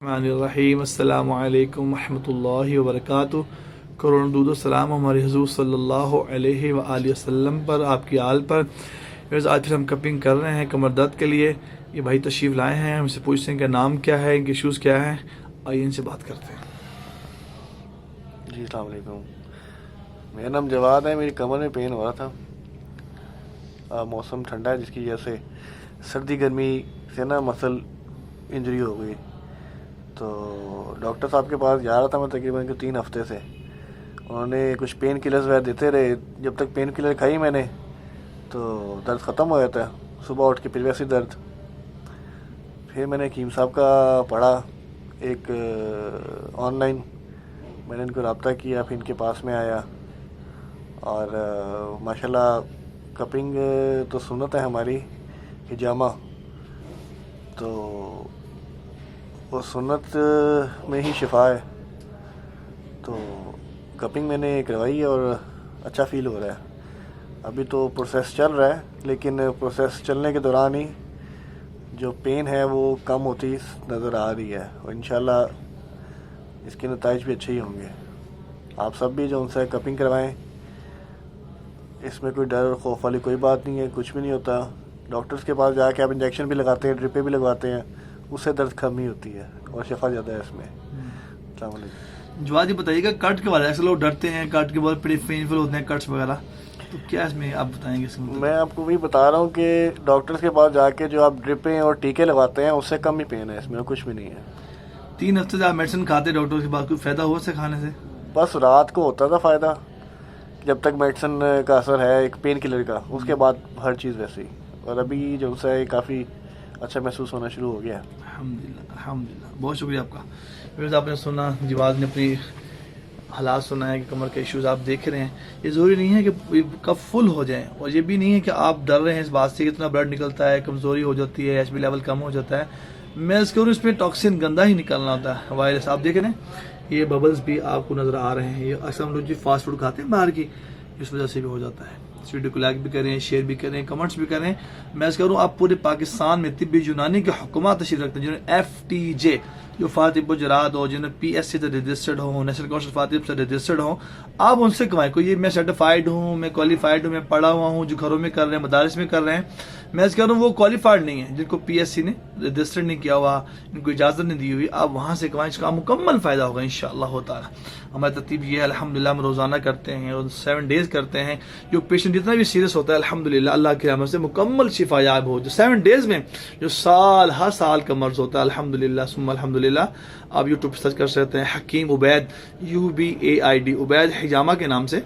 الرحیم السلام علیکم ورحمۃ اللہ وبرکاتہ۔ کروڑوں درود و سلام ہمارے حضور صلی اللہ علیہ وآلہ وسلم پر، آپ کی آل پر۔ آج پھر ہم کپنگ کر رہے ہیں کمر درد کے لیے۔ یہ بھائی تشریف لائے ہیں، ہم سے پوچھتے ہیں کہ نام کیا ہے، ان کے ایشوز کیا ہیں، آئیے ان سے بات کرتے ہیں۔ جی السلام علیکم، میرا نام جواد ہے۔ میری کمر میں پین ہو رہا تھا، موسم ٹھنڈا ہے جس کی وجہ سے سردی گرمی سے مسل انجری ہو گئی، تو ڈاکٹر صاحب کے پاس جا رہا تھا میں تقریباً 3 ہفتے سے۔ انہوں نے کچھ پین کلرز وغیرہ دیتے رہے، جب تک پین کلر کھائی میں نے تو درد ختم ہو جاتا ہے، صبح اٹھ کے پھر ویسے درد۔ پھر میں نے حکیم صاحب کا پڑھا ایک آن لائن، میں نے ان کو رابطہ کیا، پھر ان کے پاس میں آیا، اور ماشاءاللہ کپنگ تو سنت ہے ہماری حجامہ، تو وہ سنت میں ہی شفا ہے۔ تو کپنگ میں نے کروائی ہے اور اچھا فیل ہو رہا ہے۔ ابھی تو پروسیس چل رہا ہے، لیکن پروسیس چلنے کے دوران ہی جو پین ہے وہ کم ہوتی نظر آ رہی ہے، اور انشاءاللہ اس کے نتائج بھی اچھے ہی ہوں گے۔ آپ سب بھی جو ان سے کپنگ کروائیں، اس میں کوئی ڈر اور خوف والی کوئی بات نہیں ہے، کچھ بھی نہیں ہوتا۔ ڈاکٹرز کے پاس جا کے آپ انجیکشن بھی لگاتے ہیں، ڈرپیں بھی لگواتے ہیں، اس سے درد کم ہی ہوتی ہے اور شفا زیادہ ہے اس میں۔ السلام علیکم۔ جواد جی بتائیے گا، کٹ کے بارے میں لوگ ڈرتے ہیں، کٹ کے بعد بڑے پینفل ہوتے ہیں کٹس وغیرہ، تو کیا اس میں آپ بتائیں گے؟ میں آپ کو وہی بتا رہا ہوں کہ ڈاکٹرز کے پاس جا کے جو آپ ڈرپیں اور ٹیکے لگواتے ہیں اس سے کم ہی پین ہے، اس میں کچھ بھی نہیں ہے۔ 3 ہفتے سے آپ میڈیسن کھاتے ڈاکٹر کے بعد، کوئی فائدہ ہوا سے کھانے سے؟ بس رات کو ہوتا تھا فائدہ، جب تک میڈیسن کا اثر ہے ایک پین کلر کا، اس کے بعد ہر چیز ویسی، اور ابھی جو ہے کافی اچھا محسوس ہونا شروع ہو گیا ہے۔ الحمدللہ الحمدللہ، بہت شکریہ آپ کا۔ پھر آپ نے سنا، جواد نے اپنی حالات سنا ہے کہ کمر کے ایشوز آپ دیکھ رہے ہیں۔ یہ ضروری نہیں ہے کہ کب فل ہو جائیں، اور یہ بھی نہیں ہے کہ آپ ڈر رہے ہیں اس بات سے کہ اتنا بلڈ نکلتا ہے، کمزوری ہو جاتی ہے، ایچ بی لیول کم ہو جاتا ہے۔ میں اس کروں اس میں ٹاکسن گندا ہی نکلنا ہوتا ہے، وائرس۔ آپ دیکھ رہے ہیں یہ ببلز بھی آپ کو نظر آ رہے ہیں، یہ اکثر ہم لوگ جو فاسٹ فوڈ کھاتے ہیں باہر کی، اس وجہ سے بھی ہو جاتا ہے۔ اس ویڈیو کو لائک بھی کریں، شیئر بھی کریں، کمنٹس بھی کریں۔ میں اس کروں آپ پورے پاکستان میں طب یونانی کے حکومات تشریف رکھتے ہیں، جنہوں نے FTJ جو فاطب و جراد ہو، جنہوں نے PSC سے رجسٹرڈ ہوں، نیشنل کونسل فاطب سے رجسٹرڈ ہوں، آپ ان سے کمائیں۔ کوئی یہ میں سرٹیفائڈ ہوں، میں کوالیفائڈ ہوں، میں پڑھا ہوا ہوں، جو گھروں میں کر رہے ہیں، مدارس میں کر رہے ہیں، میں اس کہہ رہا ہوں وہ کوالیفائڈ نہیں ہے، جن کو PSC نے رجسٹرڈ نہیں کیا ہوا، ان کو اجازت نہیں دی ہوئی، آپ وہاں سے کمائیں، اس کا مکمل فائدہ ہوگا انشاءاللہ تعالی۔ ہماری ترتیب یہ ہے، الحمدللہ ہم روزانہ کرتے ہیں اور 7 ڈیز کرتے ہیں۔ جو پیشنٹ جتنا بھی سیریس ہوتا ہے الحمدللہ اللہ کی رحمت سے مکمل شفا یاب ہو، جو 7 ڈیز میں جو ہر سال کا مرض ہوتا ہے الحمدللہ ثم الحمدللہ۔ آپ یوٹیوب پہ سرچ کر سکتے ہیں حکیم عبید، UBAID، عبید حجامہ کے نام سے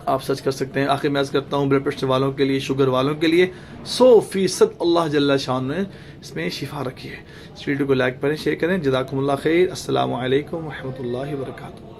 آپ سرچ کر سکتے ہیں۔ آخر میں عرض کرتا ہوں بلڈ پریشر والوں کے لیے، شوگر والوں کے لیے 100% اللہ جل شان نے اس میں شفا رکھی ہے۔ اس ویڈیو کو لائک کریں، شیئر کریں۔ جزاکم اللہ خیر۔ السلام علیکم ورحمۃ اللہ وبرکاتہ۔